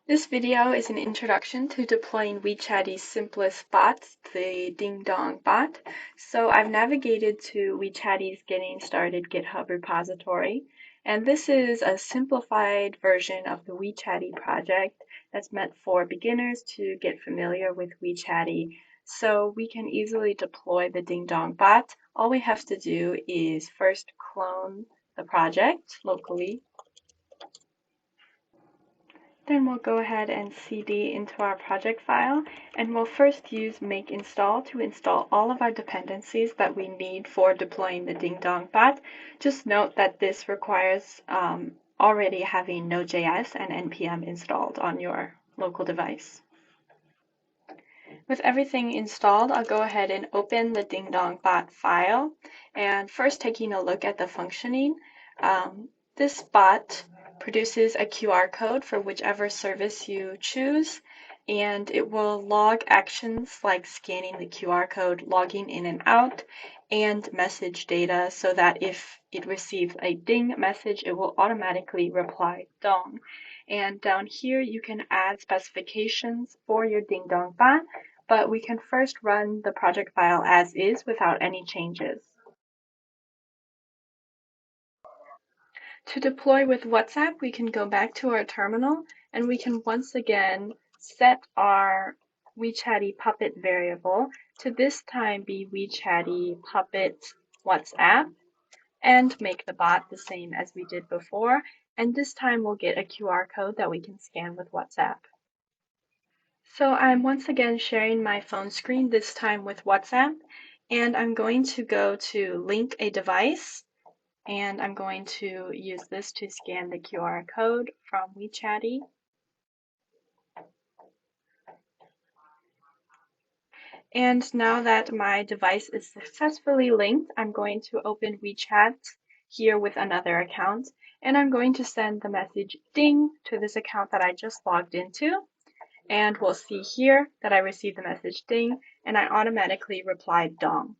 This video is an introduction to deploying Wechaty's simplest bot, the Ding Dong bot. So I've navigated to Wechaty's Getting Started GitHub repository, and this is a simplified version of the Wechaty project that's meant for beginners to get familiar with Wechaty. So we can easily deploy the Ding Dong bot. All we have to do is first clone the project locally. Then we'll go ahead and cd into our project file, and we'll first use make install to install all of our dependencies that we need for deploying the Ding Dong bot. Just note that this requires already having Node.js and npm installed on your local device. With everything installed, I'll go ahead and open the Ding Dong bot file, and first taking a look at the functioning. This bot produces a QR code for whichever service you choose, and it will log actions like scanning the QR code, logging in and out, and message data so that if it receives a ding message, it will automatically reply dong. And down here, you can add specifications for your Ding Dong bot, but we can first run the project file as is without any changes. To deploy with WhatsApp, we can go back to our terminal and we can once again set our Wechaty Puppet variable to this time be Wechaty Puppet WhatsApp and make the bot the same as we did before. And this time we'll get a QR code that we can scan with WhatsApp. So I'm once again sharing my phone screen, this time with WhatsApp, and I'm going to go to link a device. And I'm going to use this to scan the QR code from Wechaty. And now that my device is successfully linked, I'm going to open WeChat here with another account, and I'm going to send the message ding to this account that I just logged into. And we'll see here that I received the message ding, and I automatically replied dong.